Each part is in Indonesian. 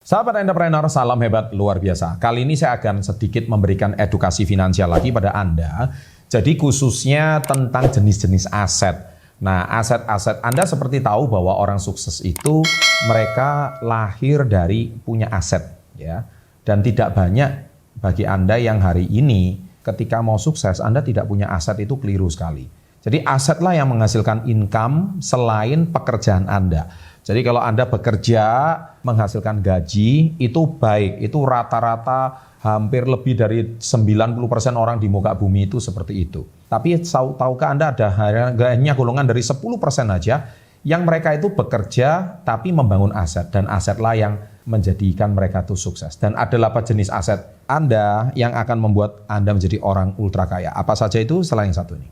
Sahabat entrepreneur, salam hebat luar biasa. Kali ini saya akan sedikit memberikan edukasi finansial lagi pada Anda. Jadi khususnya tentang jenis-jenis aset. Nah, aset-aset Anda seperti tahu bahwa orang sukses itu mereka lahir dari punya aset, ya. Dan tidak banyak bagi Anda yang hari ini ketika mau sukses Anda tidak punya aset, itu keliru sekali. Jadi asetlah yang menghasilkan income selain pekerjaan Anda. Jadi kalau Anda bekerja menghasilkan gaji itu baik, itu rata-rata hampir lebih dari 90% orang di muka bumi itu seperti itu. Tapi tahukah Anda ada hanya golongan dari 10% aja yang mereka itu bekerja tapi membangun aset, dan asetlah yang menjadikan mereka itu sukses. Dan ada 8 jenis aset Anda yang akan membuat Anda menjadi orang ultra kaya. Apa saja itu? Setelah yang satu ini.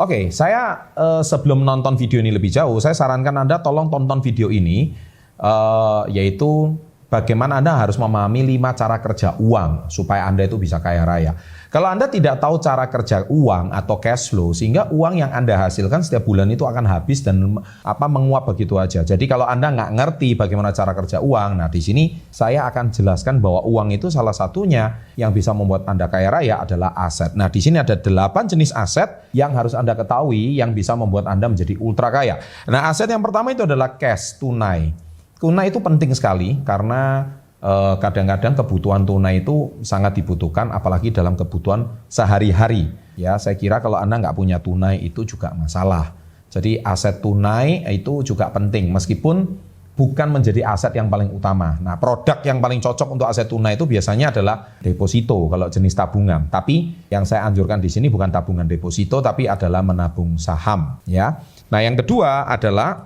Oke, saya sebelum nonton video ini lebih jauh, saya sarankan Anda tolong tonton video ini, yaitu bagaimana Anda harus memahami 5 cara kerja uang supaya Anda itu bisa kaya raya. Kalau Anda tidak tahu cara kerja uang atau cash flow, sehingga uang yang Anda hasilkan setiap bulan itu akan habis dan menguap begitu aja. Jadi kalau Anda nggak ngerti bagaimana cara kerja uang, nah di sini saya akan jelaskan bahwa uang itu salah satunya yang bisa membuat Anda kaya raya adalah aset. Nah di sini ada 8 jenis aset yang harus Anda ketahui yang bisa membuat Anda menjadi ultra kaya. Nah aset yang pertama itu adalah cash, tunai. Tunai itu penting sekali karena kadang-kadang kebutuhan tunai itu sangat dibutuhkan, apalagi dalam kebutuhan sehari-hari. Ya, saya kira kalau Anda nggak punya tunai itu juga masalah. Jadi aset tunai itu juga penting, meskipun bukan menjadi aset yang paling utama. Nah, produk yang paling cocok untuk aset tunai itu biasanya adalah deposito kalau jenis tabungan. Tapi yang saya anjurkan di sini bukan tabungan deposito, tapi adalah menabung saham. Ya. Nah, yang kedua adalah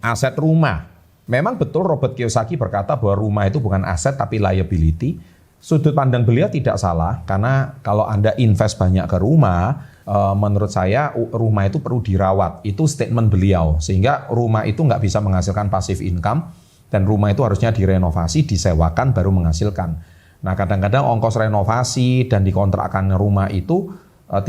aset rumah. Memang betul Robert Kiyosaki berkata bahwa rumah itu bukan aset tapi liability. Sudut pandang beliau tidak salah, karena kalau Anda invest banyak ke rumah, menurut saya rumah itu perlu dirawat. Itu statement beliau, sehingga rumah itu nggak bisa menghasilkan passive income, dan rumah itu harusnya direnovasi, disewakan baru menghasilkan. Nah kadang-kadang ongkos renovasi dan dikontrakkan rumah itu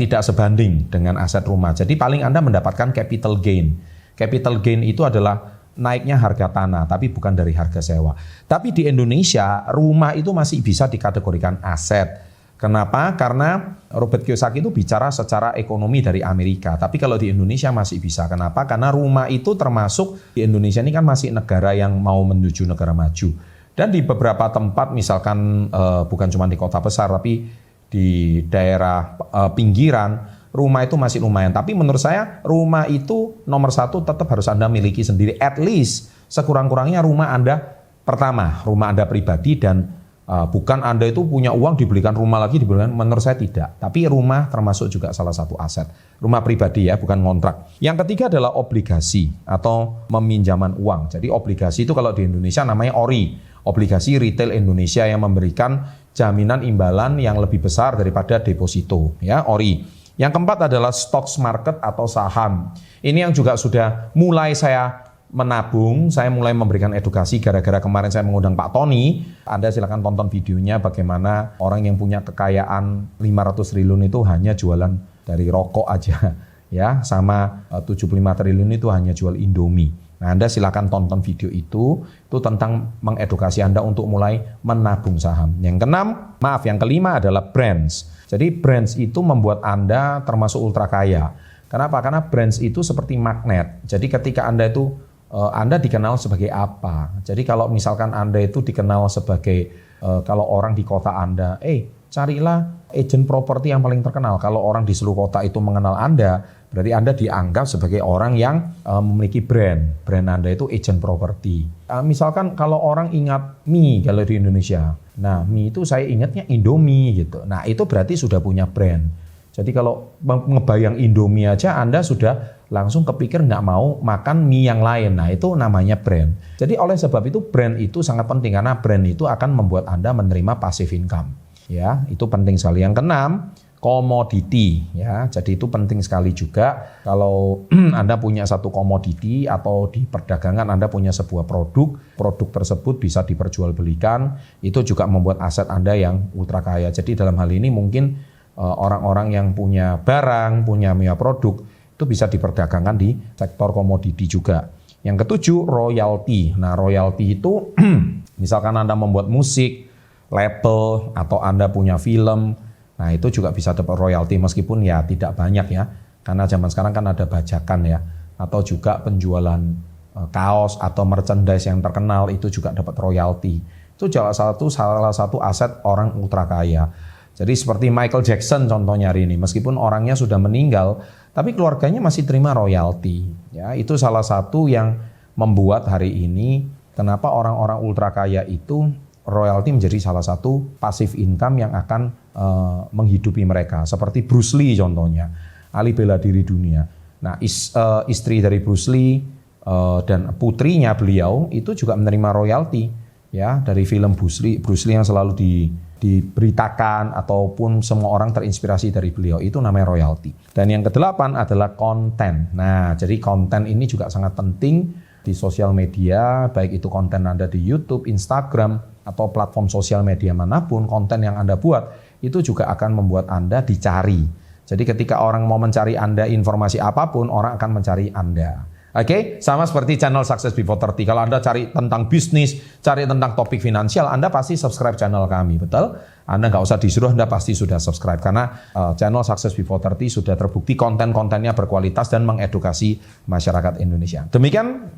tidak sebanding dengan aset rumah. Jadi paling Anda mendapatkan capital gain. Capital gain itu adalah naiknya harga tanah, tapi bukan dari harga sewa. Tapi di Indonesia, rumah itu masih bisa dikategorikan aset. Kenapa? Karena Robert Kiyosaki itu bicara secara ekonomi dari Amerika. Tapi kalau di Indonesia masih bisa. Kenapa? Karena rumah itu termasuk, di Indonesia ini kan masih negara yang mau menuju negara maju. Dan di beberapa tempat, misalkan bukan cuma di kota besar, tapi di daerah pinggiran, rumah itu masih lumayan. Tapi menurut saya rumah itu nomor 1 tetap harus Anda miliki sendiri. At least sekurang-kurangnya rumah Anda pertama, rumah Anda pribadi, dan bukan Anda itu punya uang dibelikan rumah lagi, menurut saya tidak. Tapi rumah termasuk juga salah satu aset. Rumah pribadi ya, bukan kontrak. Yang ketiga adalah obligasi atau meminjaman uang. Jadi obligasi itu kalau di Indonesia namanya ORI. Obligasi retail Indonesia yang memberikan jaminan imbalan yang lebih besar daripada deposito. Ya, ORI. Yang keempat adalah stocks market atau saham. Ini yang juga sudah mulai saya menabung, saya mulai memberikan edukasi gara-gara kemarin saya mengundang Pak Tony. Anda silakan tonton videonya bagaimana orang yang punya kekayaan 500 triliun itu hanya jualan dari rokok aja, ya, sama 75 triliun itu hanya jual Indomie. Nah, Anda silakan tonton video itu tentang mengedukasi Anda untuk mulai menabung saham. Yang kelima adalah brands. Jadi brands itu membuat Anda termasuk ultra kaya. Kenapa? Karena brands itu seperti magnet. Jadi ketika Anda itu, Anda dikenal sebagai apa? Jadi kalau misalkan Anda itu dikenal sebagai, kalau orang di kota Anda, carilah agent properti yang paling terkenal. Kalau orang di seluruh kota itu mengenal Anda, berarti Anda dianggap sebagai orang yang memiliki brand. Brand Anda itu agent properti. Misalkan kalau orang ingat mie kalau di Indonesia, nah mie itu saya ingatnya Indomie gitu. Nah itu berarti sudah punya brand. Jadi kalau ngebayang Indomie aja Anda sudah langsung kepikir nggak mau makan mie yang lain. Nah itu namanya brand. Jadi oleh sebab itu brand itu sangat penting, karena brand itu akan membuat Anda menerima passive income. Ya, itu penting sekali. Yang keenam, komoditi ya. Jadi itu penting sekali juga kalau Anda punya satu komoditi atau di perdagangan Anda punya sebuah produk tersebut bisa diperjualbelikan, itu juga membuat aset Anda yang ultra kaya. Jadi dalam hal ini mungkin orang-orang yang punya barang, punya produk itu bisa diperdagangkan di sektor komoditi juga. Yang ketujuh, royalti. Nah, royalti itu misalkan Anda membuat musik, label, atau Anda punya film, nah itu juga bisa dapat royalti meskipun ya tidak banyak ya. Karena zaman sekarang kan ada bajakan ya. Atau juga penjualan kaos atau merchandise yang terkenal itu juga dapat royalti. Itu salah satu aset orang ultra kaya. Jadi seperti Michael Jackson contohnya hari ini, meskipun orangnya sudah meninggal, tapi keluarganya masih terima royalti. Ya, itu salah satu yang membuat hari ini kenapa orang-orang ultra kaya itu royalti menjadi salah satu passive income yang akan menghidupi mereka. Seperti Bruce Lee contohnya, ahli bela diri dunia. Nah, istri dari Bruce Lee dan putrinya beliau itu juga menerima royalti ya dari film Bruce Lee yang selalu diberitakan ataupun semua orang terinspirasi dari beliau, itu namanya royalti. Dan yang kedelapan adalah konten. Nah, jadi konten ini juga sangat penting di sosial media, baik itu konten Anda di YouTube, Instagram, atau platform sosial media manapun, konten yang Anda buat itu juga akan membuat Anda dicari. Jadi ketika orang mau mencari Anda informasi apapun, orang akan mencari Anda. Oke, sama seperti channel Success Before 30. Kalau Anda cari tentang bisnis, cari tentang topik finansial, Anda pasti subscribe channel kami, betul? Anda nggak usah disuruh, Anda pasti sudah subscribe. Karena channel Success Before 30 sudah terbukti konten-kontennya berkualitas dan mengedukasi masyarakat Indonesia. Demikian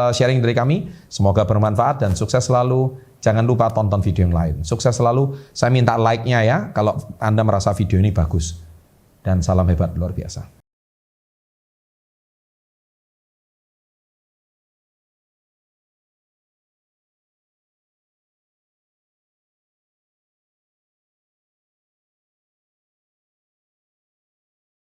sharing dari kami, semoga bermanfaat dan sukses selalu. Jangan lupa tonton video yang lain. Sukses selalu, saya minta like-nya ya, kalau Anda merasa video ini bagus. Dan salam hebat luar biasa.